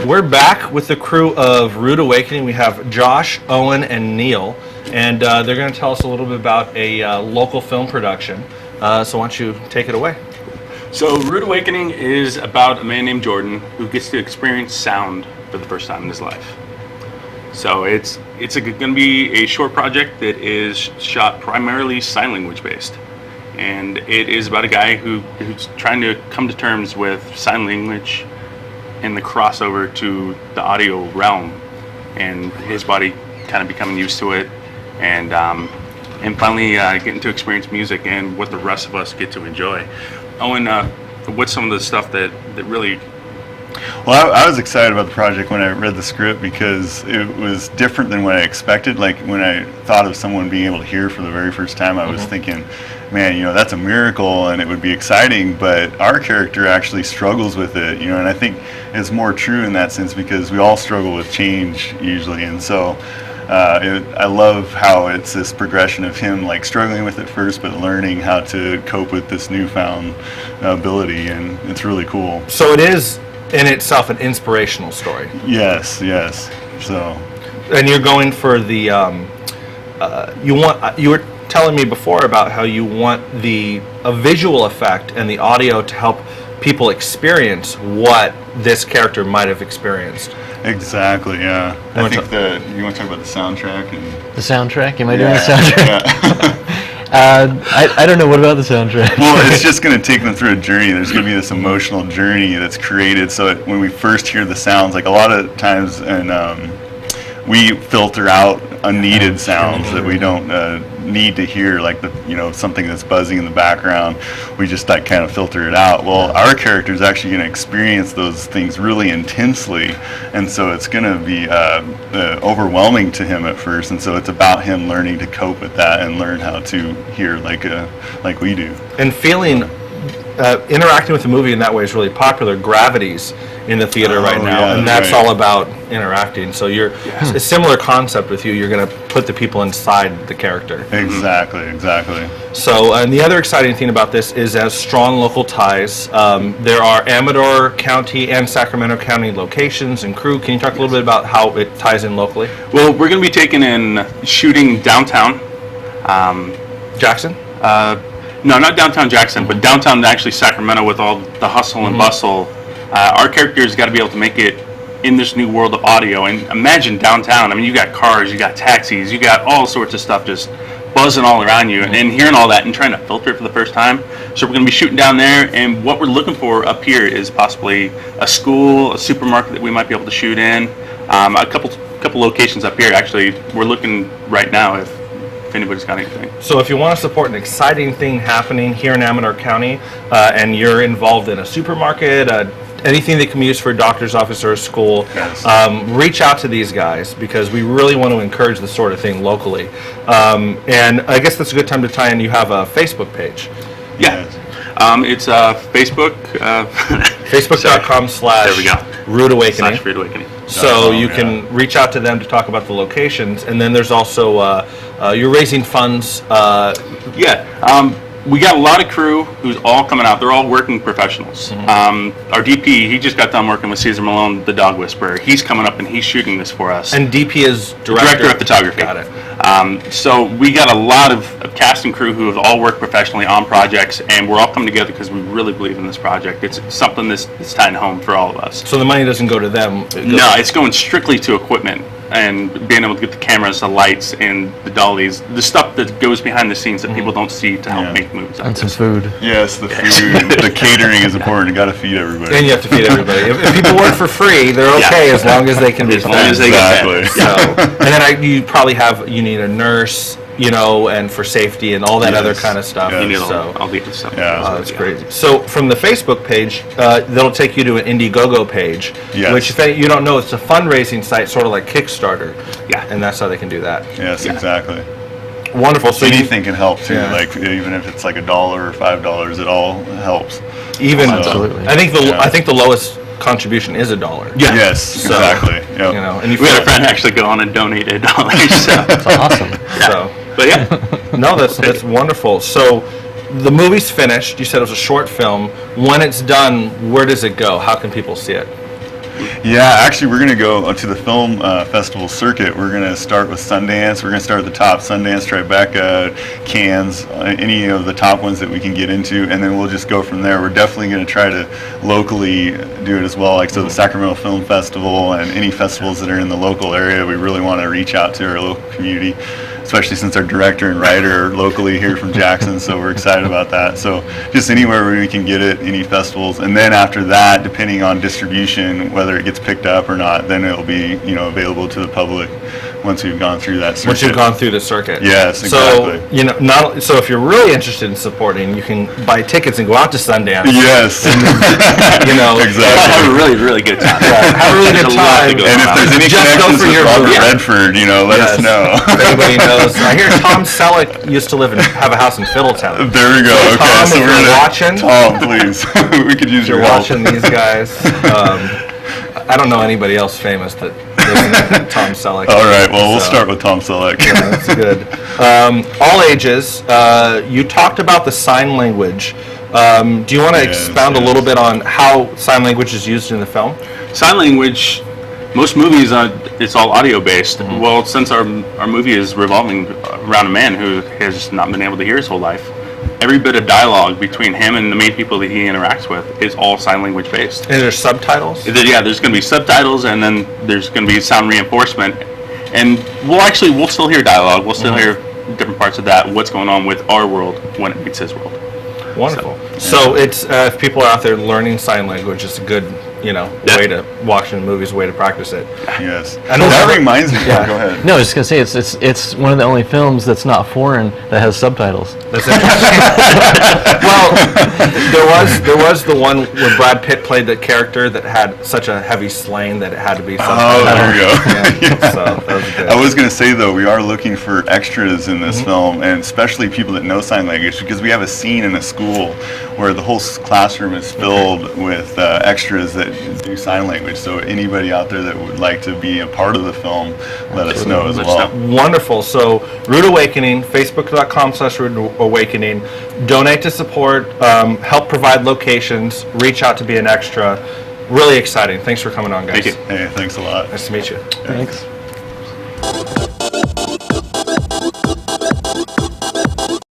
we're back with the crew of Rude Awakening. We have Josh, Owen, and Neil, and they're going to tell us a little bit about a local film production. So why don't you take it away? So Rude Awakening is about a man named Jordan who gets to experience sound for the first time in his life. So it's going to be a short project that is shot primarily sign language based. And it is about a guy who's trying to come to terms with sign language and the crossover to the audio realm, and his body kind of becoming used to it, and finally getting to experience music and what the rest of us get to enjoy. Owen, what's some of the stuff that really... Well, I was excited about the project when I read the script because it was different than what I expected. Like when I thought of someone being able to hear for the very first time, I was thinking, man, that's a miracle and it would be exciting, but our character actually struggles with it, and I think it's more true in that sense because we all struggle with change usually, and so I love how it's this progression of him like struggling with it first, but learning how to cope with this newfound ability, and it's really cool. So it is in itself an inspirational story. Yes. So, and you're going for the you were telling me before about how you want a visual effect and the audio to help people experience what this character might have experienced. Exactly, yeah. I think you want to talk about the soundtrack and the soundtrack. Am I doing the soundtrack? Yeah. I don't know. What about the soundtrack? Well, it's just going to take them through a journey. There's going to be this emotional journey that's created. So when we first hear the sounds, like a lot of times, and we filter out unneeded sounds that we don't need to hear, like something that's buzzing in the background. We just like kind of filter it out. Well, our character is actually going to experience those things really intensely, and so it's going to be overwhelming to him at first. And so it's about him learning to cope with that and learn how to hear like we do. And feeling interacting with the movie in that way is really popular. Gravity's in the theater right now, and that's all about interacting. So you're a similar concept with you. You're going to put the people inside the character. Exactly. So, and the other exciting thing about this is as strong local ties. There are Amador County and Sacramento County locations and crew. Can you talk a little bit about how it ties in locally? Well, we're going to be taking in shooting downtown. Jackson? No, not downtown Jackson, but downtown actually Sacramento with all the hustle and bustle. Our character's got to be able to make it in this new world of audio. And imagine downtown. I mean, you got cars, you got taxis, you got all sorts of stuff just buzzing all around you, and hearing all that and trying to filter it for the first time. So we're going to be shooting down there, and what we're looking for up here is possibly a school, a supermarket that we might be able to shoot in. A couple locations up here. Actually, we're looking right now if anybody's got anything. So if you want to support an exciting thing happening here in Amador County, and you're involved in a supermarket, anything that can be used for a doctor's office or a school, reach out to these guys because we really want to encourage this sort of thing locally. And I guess that's a good time to tie in. You have a Facebook page. Yeah. It's Facebook. Facebook.com/Rude Awakening. Rude Awakening. So you can reach out to them to talk about the locations. And then there's also, you're raising funds. We got a lot of crew who's all coming out. They're all working professionals. Our DP, he just got done working with Cesar Malone, the Dog Whisperer. He's coming up and he's shooting this for us. And DP is Director of Photography. Got it. So we got a lot of cast and crew who have all worked professionally on projects, and we're all coming together because we really believe in this project. It's something that's tying home for all of us. So the money doesn't go to them? No, it's going strictly to equipment and being able to get the cameras, the lights, and the dollies, the stuff that goes behind the scenes that people don't see to help make movies. And some food. Yes, the food. The catering is important. You got to feed everybody. And you have to feed everybody. If people work for free, they're okay as long as they can be fed. As long as they get fed. So, and then you probably you need a nurse, and for safety and all that other kind of stuff. You need all the other stuff. Yeah, that's crazy. So from the Facebook page, that'll take you to an IndieGO page, which if you don't know, it's a fundraising site, sort of like Kickstarter. Yeah. And that's how they can do that. Yes, exactly. Wonderful. So anything can help too. Yeah. Like even if it's like $1 or $5, it all helps. Even absolutely. I think the lowest contribution is $1. Yeah. Yes, exactly. Yep. And we had a friend actually go on and donate $1. So that's awesome. So, but no, that's wonderful. So, the movie's finished. You said it was a short film. When it's done, where does it go? How can people see it? Yeah, actually, we're going to go to the film festival circuit. We're going to start with Sundance. We're going to start at the top: Sundance, Tribeca, Cannes, any of the top ones that we can get into, and then we'll just go from there. We're definitely going to try to locally do it as well. Like so, the Sacramento Film Festival and any festivals that are in the local area. We really want to reach out to our local community, especially since our director and writer are locally here from Jackson, so we're excited about that. So just anywhere where we can get it, any festivals, and then after that, depending on distribution, whether it gets picked up or not, then it'll be available to the public once we've gone through that circuit. Once you've gone through the circuit. Yes, exactly. So so if you're really interested in supporting, you can buy tickets and go out to Sundance. Yes. Exactly. Have a really, really good time. Have a really good There's a lot time. to go And if around. there's any Just go connections for with your Robert movie. Redford, let us know. If anybody knows. I hear Tom Selleck used to have a house in Fiddletown. There we go. So, Okay, Tom, so if we're you're gonna watching- Tom, please. We could use You're your help. watching these guys. I don't know anybody else famous that isn't Tom Selleck. All right. Well, we'll So, start with Tom Selleck. Yeah, that's good. All ages. You talked about the sign language. Do you want to Yes, expound a yes. little bit on how sign language is used in the film? Sign language, most movies, it's all audio based. Well, since our movie is revolving around a man who has not been able to hear his whole life, every bit of dialogue between him and the main people that he interacts with is all sign language based. And there's subtitles? Yeah, there's going to be subtitles, and then there's going to be sound reinforcement, and we'll still hear dialogue. We'll still hear different parts of that. What's going on with our world when it meets his world? Wonderful. So it's if people are out there learning sign language, it's a good way to watching movies, way to practice it. Yes. I know That that- reminds me. Yeah. Go ahead. No, I was just gonna say it's one of the only films that's not foreign that has subtitles. That's interesting. Well, there was the one where Brad Pitt played the character that had such a heavy slang that it had to be Oh, subtitled. there we go. Yeah, so that was good. I was going to say, though, we are looking for extras in Mm-hmm. this film, and especially people that know sign language, because we have a scene in a school where the whole classroom is filled with extras that do sign language. So anybody out there that would like to be a part of the film, let us know as Let us well. know. Wonderful. So, Rude Awakening, facebook.com/Rude Awakening. Donate to support, help provide locations, reach out to be an extra. Really exciting. Thanks for coming on, guys. Thank you. Hey, thanks a lot. Nice to meet you. Thanks.